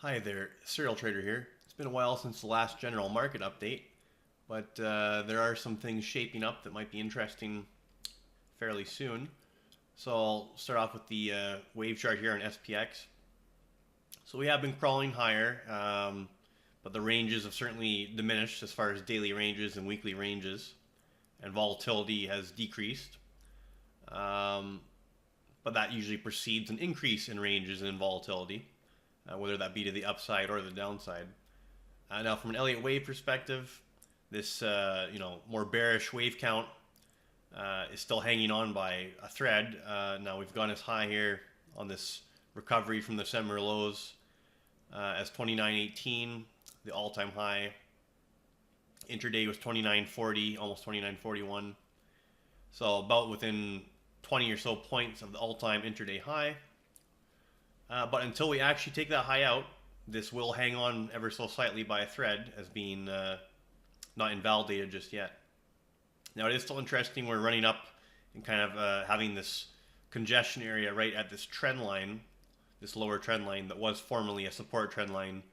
Hi there, Serial Trader here. It's been a while since the last general market update, but there are some things shaping up that might be interesting fairly soon. So I'll start off with the wave chart here on SPX. So we have been crawling higher, but the ranges have certainly diminished as far as daily ranges and weekly ranges, and volatility has decreased. But that usually precedes an increase in ranges and in volatility. Whether that be to the upside or the downside. Now, from an Elliott wave perspective, this more bearish wave count is still hanging on by a thread. Now we've gone as high here on this recovery from the December lows as 29.18, the all-time high. Intraday was 29.40, almost 29.41. So about within 20 or so points of the all-time intraday high. But until we actually take that high out, this will hang on ever so slightly by a thread as being not invalidated just yet. Now it is still interesting. We're running up and kind of having this congestion area right at this trend line, this lower trend line that was formerly a support trend line,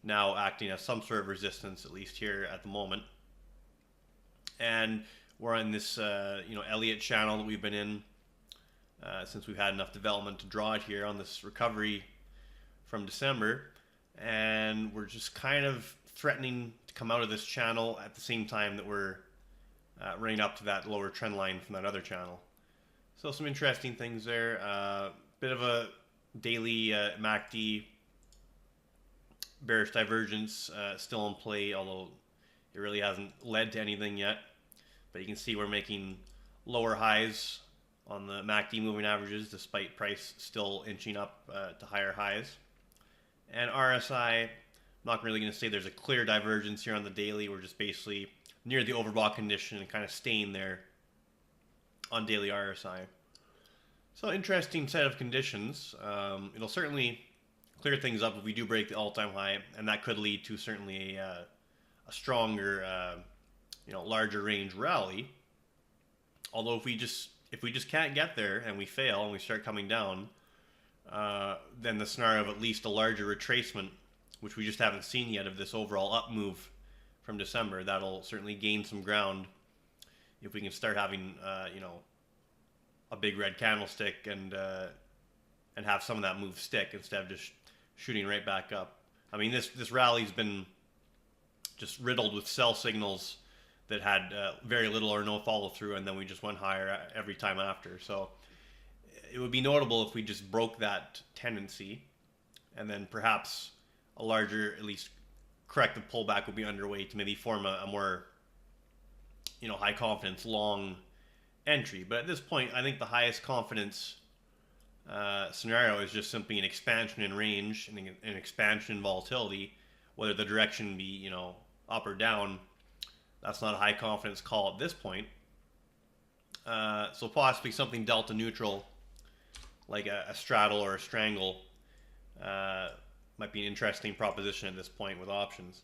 now acting as some sort of resistance, at least here at the moment. And we're on this Elliott channel that we've been in since we've had enough development to draw it here on this recovery from December, and we're just kind of threatening to come out of this channel at the same time that we're running up to that lower trend line from that other channel. So some interesting things there. Bit of a daily MACD bearish divergence still in play, although it really hasn't led to anything yet. But you can see we're making lower highs on the MACD moving averages despite price still inching up to higher highs. And RSI, I'm not really going to say there's a clear divergence here on the daily. We're just basically near the overbought condition and kind of staying there on daily RSI. So interesting set of conditions. It'll certainly clear things up if we do break the all-time high, and that could lead to certainly a stronger, larger range rally. Although if we just can't get there and we fail and we start coming down, then the scenario of at least a larger retracement, which we just haven't seen yet, of this overall up move from December, that'll certainly gain some ground if we can start having a big red candlestick and have some of that move stick instead of just shooting right back up. I mean, this rally's been just riddled with sell signals that had very little or no follow through, and then we just went higher every time after. So it would be notable if we just broke that tendency, and then perhaps a larger, at least corrective pullback would be underway to maybe form a more high confidence long entry. But at this point, I think the highest confidence scenario is just simply an expansion in range and an expansion in volatility, whether the direction be up or down. That's not a high confidence call at this point. So possibly something delta neutral, like a straddle or a strangle, might be an interesting proposition at this point with options.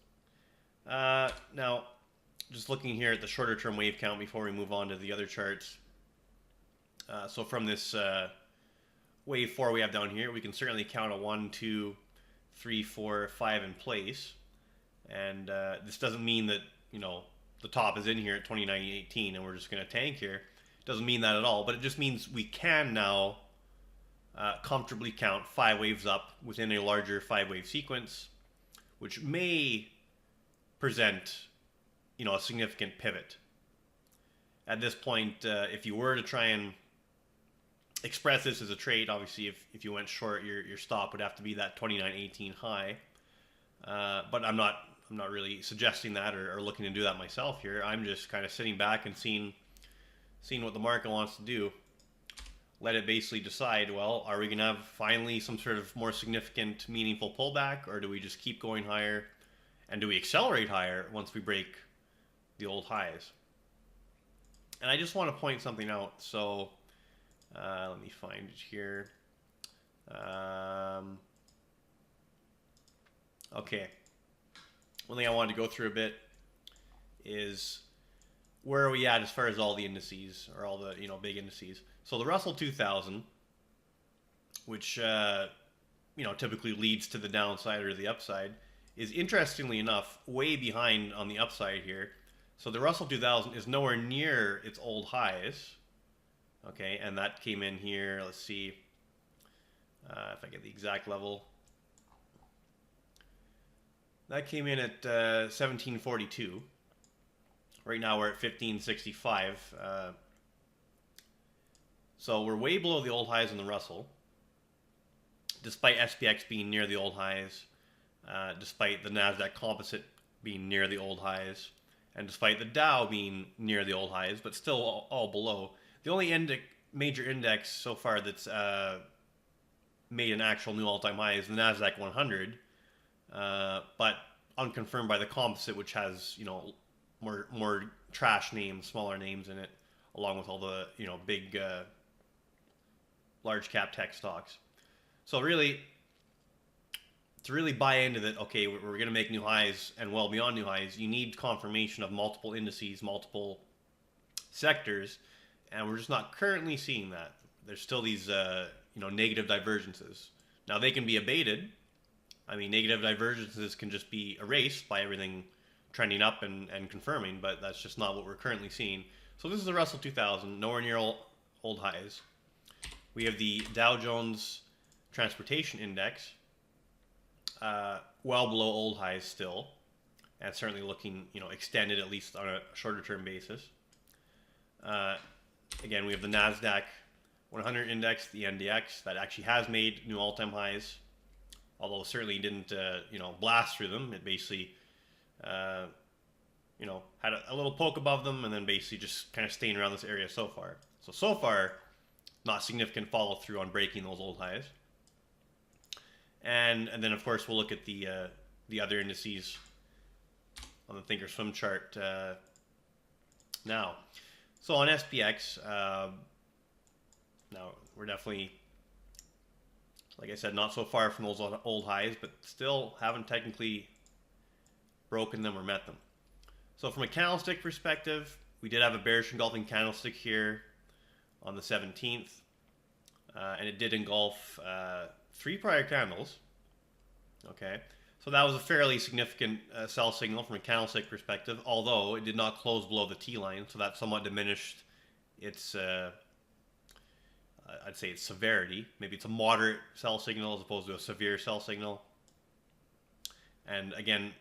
Now, just looking here at the shorter term wave count before we move on to the other charts. So from this wave 4 we have down here, we can certainly count a 1, 2, 3, 4, 5 in place. And this doesn't mean that, the top is in here at 29.18 and we're just going to tank here. It doesn't mean that at all, but it just means we can now comfortably count 5 waves up within a larger 5-wave sequence, which may present a significant pivot. At this point, if you were to try and express this as a trade, obviously if you went short, your stop would have to be that 29.18 high. But I'm not really suggesting that or looking to do that myself here. I'm just kind of sitting back and seeing what the market wants to do. Let it basically decide, well, are we going to have finally some sort of more significant, meaningful pullback, or do we just keep going higher? And do we accelerate higher once we break the old highs? And I just want to point something out. So let me find it here. Okay. One thing I wanted to go through a bit is where are we at as far as all the indices, or all the big indices. So the Russell 2000, which typically leads to the downside or the upside, is interestingly enough way behind on the upside here. So the Russell 2000 is nowhere near its old highs. Okay, and that came in here. Let's see if I get the exact level. That came in at 1742. Right now we're at 1565. So we're way below the old highs in the Russell, despite SPX being near the old highs, despite the NASDAQ composite being near the old highs, and despite the Dow being near the old highs, but still all below. The only major index so far that's made an actual new all-time high is the NASDAQ 100, but unconfirmed by the composite, which has more trash names, smaller names in it, along with all the big large cap tech stocks. So really, to really buy into that, okay, we're going to make new highs and well beyond new highs, you need confirmation of multiple indices, multiple sectors, and we're just not currently seeing that. There's still these negative divergences. Now they can be abated. I mean, negative divergences can just be erased by everything trending up and confirming, but that's just not what we're currently seeing. So this is the Russell 2000, nowhere near old highs. We have the Dow Jones Transportation Index, well below old highs still, and certainly looking extended, at least on a shorter term basis. Again, we have the NASDAQ 100 index, the NDX, that actually has made new all-time highs, although certainly didn't blast through them. It basically had a little poke above them, and then basically just kind of staying around this area so far. So far, not significant follow through on breaking those old highs. And then of course we'll look at the other indices on the Thinkorswim chart now. So on SPX, now we're definitely, like I said, not so far from those old highs, but still haven't technically broken them or met them. So from a candlestick perspective, we did have a bearish engulfing candlestick here on the 17th, and it did engulf 3 prior candles. Okay, so that was a fairly significant sell signal from a candlestick perspective, although it did not close below the T line, so that somewhat diminished its I'd say its severity. Maybe it's a moderate sell signal as opposed to a severe sell signal. And again,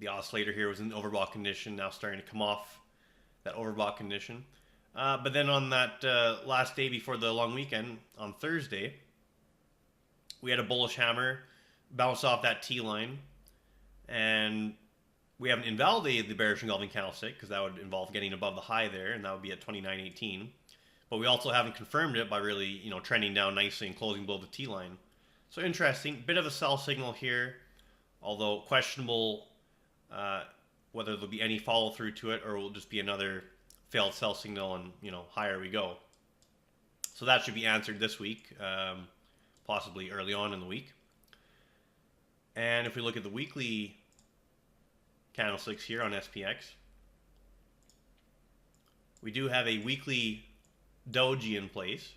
the oscillator here was in overbought condition, now starting to come off that overbought condition. But then on that last day before the long weekend, on Thursday, we had a bullish hammer bounce off that T line, and we haven't invalidated the bearish engulfing candlestick because that would involve getting above the high there, and that would be at 29.18. But we also haven't confirmed it by really, trending down nicely and closing below the T line. So interesting, bit of a sell signal here, although questionable whether there'll be any follow through to it or will just be another failed sell signal and higher we go. So that should be answered this week, possibly early on in the week. And if we look at the weekly candlesticks here on SPX, we do have a weekly doji in place,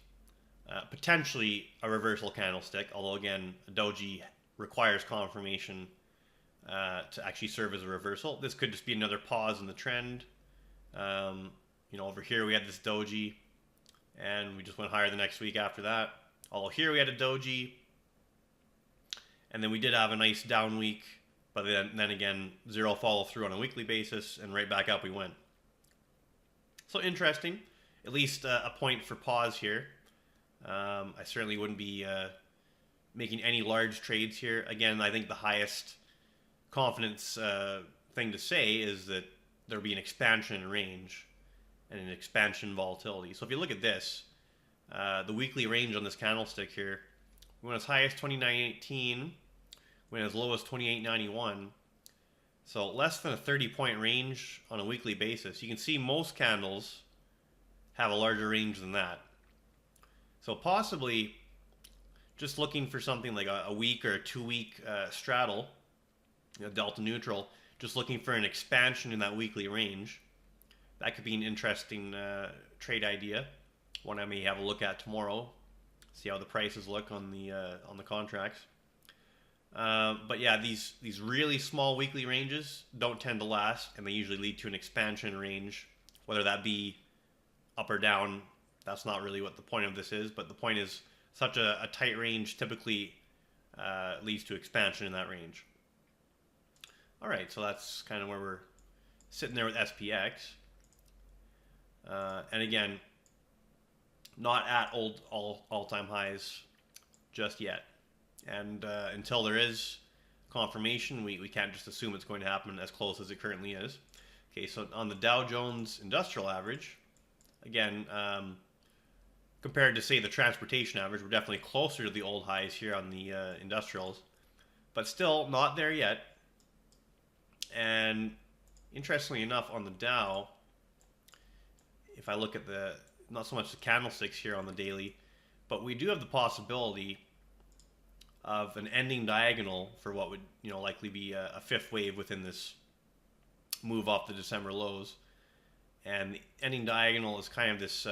potentially a reversal candlestick, although again, a doji requires confirmation to actually serve as a reversal. This could just be another pause in the trend. Over here we had this doji, and we just went higher the next week after that. Although here we had a doji, and then we did have a nice down week, but then again, zero follow through on a weekly basis, and right back up we went. So interesting, at least a point for pause here. I certainly wouldn't be making any large trades here. Again, I think the highest confidence thing to say is that there'll be an expansion in range and an expansion volatility. So if you look at this, the weekly range on this candlestick here, we went as high as 29.18, went as low as 28.91. So less than a 30-point range on a weekly basis. You can see most candles have a larger range than that. So possibly just looking for something like a week or a 2-week straddle, delta neutral, just looking for an expansion in that weekly range. That could be an interesting trade idea, one I may have a look at tomorrow, See how the prices look on the contracts. But yeah, these really small weekly ranges don't tend to last, and they usually lead to an expansion range, whether that be up or down. That's not really what the point of this is, but the point is such a tight range typically leads to expansion in that range. All right, so that's kind of where we're sitting there with SPX. And again, not at all-time highs just yet. And until there is confirmation, we can't just assume it's going to happen as close as it currently is. Okay, so on the Dow Jones Industrial Average, again, compared to, say, the transportation average, we're definitely closer to the old highs here on the industrials, but still not there yet. And interestingly enough, on the Dow, if I look at not so much the candlesticks here on the daily, but we do have the possibility of an ending diagonal for what would likely be a fifth wave within this move off the December lows. And the ending diagonal is kind of this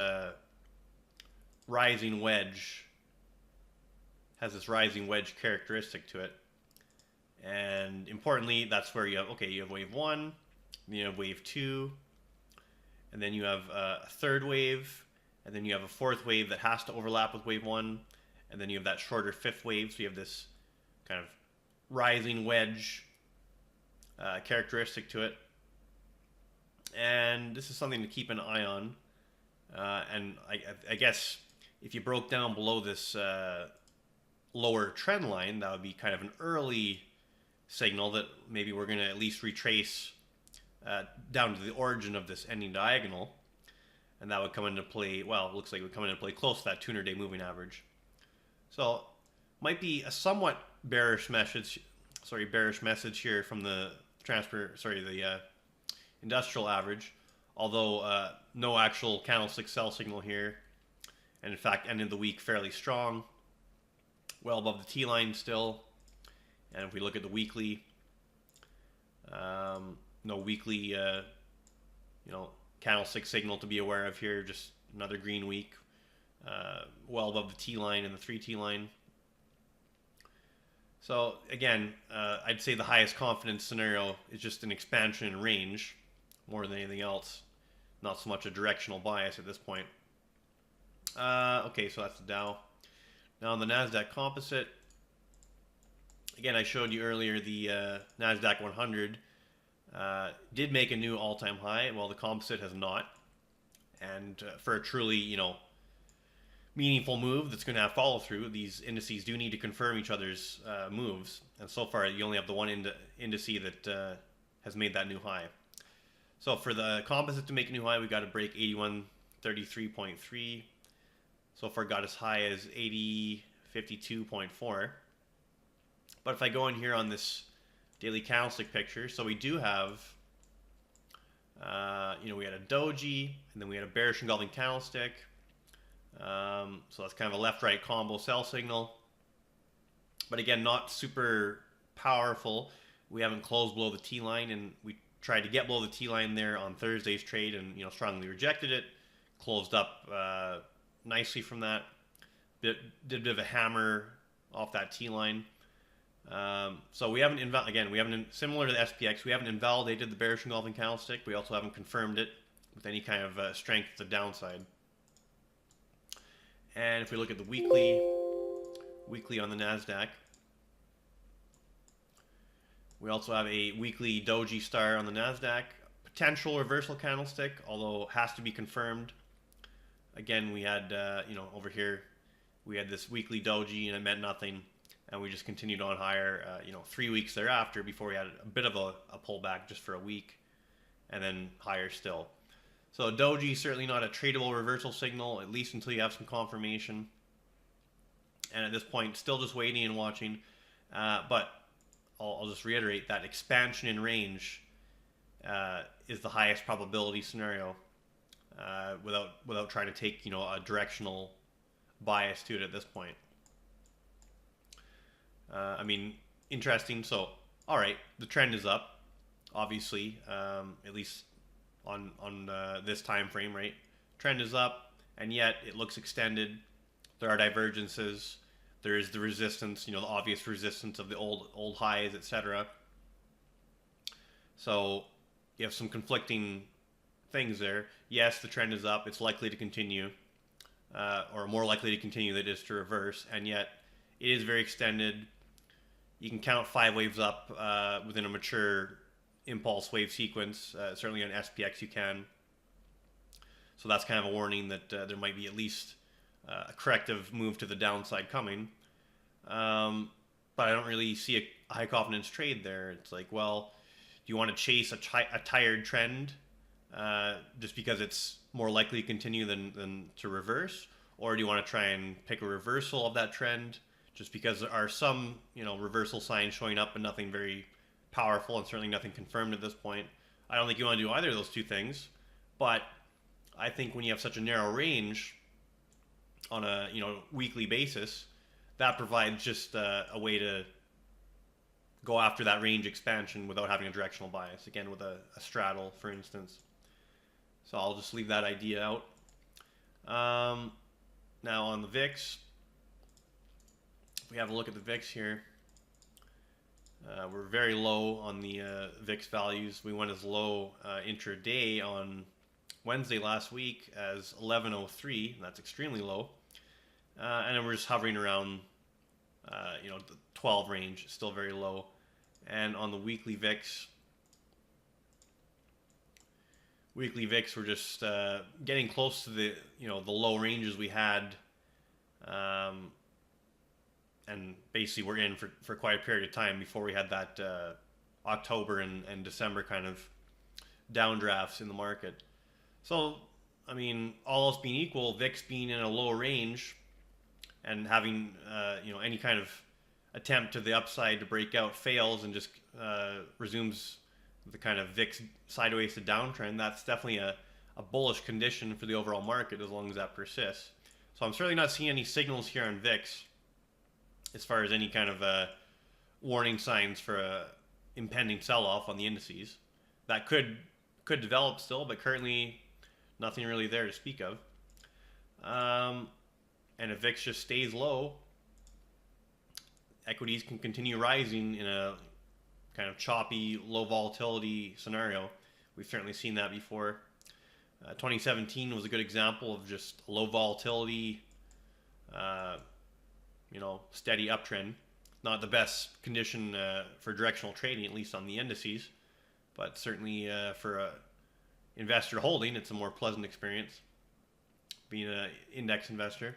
rising wedge, has this rising wedge characteristic to it. And importantly, that's where you have wave 1, then you have wave 2, and then you have a third wave, and then you have a fourth wave that has to overlap with wave 1, and then you have that shorter fifth wave. So you have this kind of rising wedge characteristic to it. And this is something to keep an eye on. And I guess if you broke down below this lower trend line, that would be kind of an early signal that maybe we're going to at least retrace down to the origin of this ending diagonal. And that would come into play, well, it looks like it would come into play close to that 200-day moving average. So might be a somewhat bearish message here from the industrial average, although no actual candlestick sell signal here, and in fact ended the week fairly strong, well above the T line still. And if we look at the weekly, no weekly candlestick signal to be aware of here, just another green week, well above the T line and the 3T line. So again, I'd say the highest confidence scenario is just an expansion in range more than anything else, not so much a directional bias at this point. Okay, so that's the Dow. Now on the NASDAQ composite, again, I showed you earlier the NASDAQ 100 did make a new all-time high. Well, the composite has not. And for a truly, meaningful move that's going to have follow-through, these indices do need to confirm each other's moves. And so far, you only have the one index that has made that new high. So for the composite to make a new high, we got to break 8133.3. So far, got as high as 8052.4. But if I go in here on this daily candlestick picture, so we do have, we had a doji, and then we had a bearish engulfing candlestick. So that's kind of a left-right combo sell signal. But again, not super powerful. We haven't closed below the T line, and we tried to get below the T line there on Thursday's trade, and strongly rejected it. Closed up nicely from that. Did a bit of a hammer off that T line. So we haven't similar to the SPX, we haven't invalidated the bearish engulfing candlestick. We also haven't confirmed it with any kind of strength to the downside. And if we look at the weekly on the NASDAQ, we also have a weekly doji star on the NASDAQ, potential reversal candlestick, although has to be confirmed. Again, we had over here we had this weekly doji and it meant nothing, and we just continued on higher 3 weeks thereafter before we had a bit of a pullback just for a week, and then higher still. So doji certainly not a tradable reversal signal, at least until you have some confirmation. And at this point, still just waiting and watching. But I'll just reiterate that expansion in range is the highest probability scenario, without trying to take a directional bias to it at this point. Interesting. So, all right, the trend is up, obviously, at least on this time frame, right? Trend is up, and yet it looks extended. there are divergences. There is the resistance, the obvious resistance of the old highs, etc. So you have some conflicting things there. Yes, the trend is up. It's likely to continue, or more likely to continue than it is to reverse. And yet, it is very extended. You can count 5 waves up within a mature impulse wave sequence. Certainly on SPX you can. So that's kind of a warning that there might be at least a corrective move to the downside coming. But I don't really see a high confidence trade there. It's like, well, do you want to chase a tired trend just because it's more likely to continue than to reverse? Or do you want to try and pick a reversal of that trend just because there are some reversal signs showing up, but nothing very powerful and certainly nothing confirmed at this point? I don't think you want to do either of those two things, but I think when you have such a narrow range on a weekly basis, that provides just a way to go after that range expansion without having a directional bias. Again, with a straddle, for instance. So I'll just leave that idea out. Now on the VIX, if we have a look at the VIX here, we're very low on the VIX values. We went as low intraday on Wednesday last week as 1103. That's extremely low. And then we're just hovering around the 12 range, still very low. And on the weekly VIX, we're just getting close to the the low ranges we had, and basically we're in for quite a period of time before we had that October and December kind of downdrafts in the market. So I mean, all else being equal, VIX being in a low range and having any kind of attempt to the upside to break out fails and just resumes the kind of VIX sideways to downtrend, that's definitely a bullish condition for the overall market as long as that persists. So I'm certainly not seeing any signals here on VIX as far as any kind of warning signs for a impending sell-off on the indices. That could develop still, but currently nothing really there to speak of. And if VIX just stays low, equities can continue rising in a kind of choppy, low volatility scenario. We've certainly seen that before. 2017 was a good example of just low volatility, steady uptrend. Not the best condition for directional trading, at least on the indices, but certainly for a investor holding, it's a more pleasant experience being an index investor.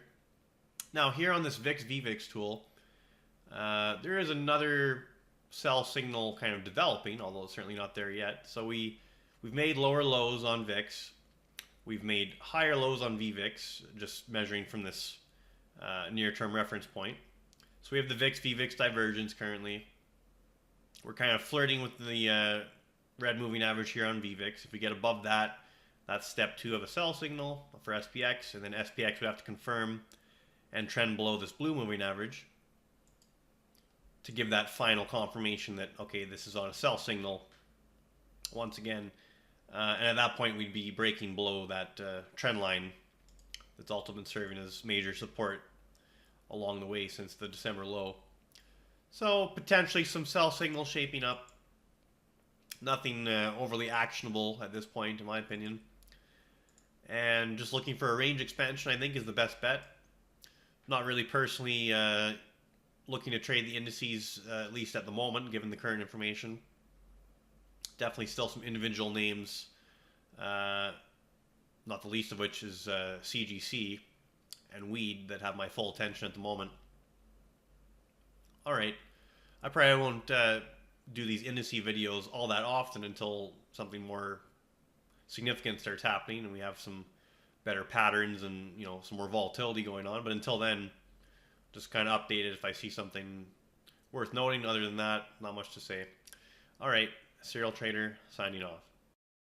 Now here on this VIX VVIX tool, there is another sell signal kind of developing, although it's certainly not there yet. So we've made lower lows on VIX. We've made higher lows on VVIX, just measuring from this near-term reference point. So we have the VIX VVIX divergence currently. We're kind of flirting with the red moving average here on VVIX. If we get above that, that's step 2 of a sell signal for SPX, and then SPX would have to confirm and trend below this blue moving average to give that final confirmation that, okay, this is on a sell signal once again. And at that point, we'd be breaking below that trend line that's also been serving as major support along the way since the December low. So potentially some sell signals shaping up. Nothing overly actionable at this point, in my opinion. And just looking for a range expansion, I think, is the best bet. Not really personally looking to trade the indices, at least at the moment, given the current information. Definitely still some individual names, not the least of which is CGC and Weed, that have my full attention at the moment. Alright, I probably won't do these indice videos all that often until something more significant starts happening and we have some better patterns and some more volatility going on. But until then, just kind of update it if I see something worth noting. Other than that, not much to say. Alright, Serial Trader signing off.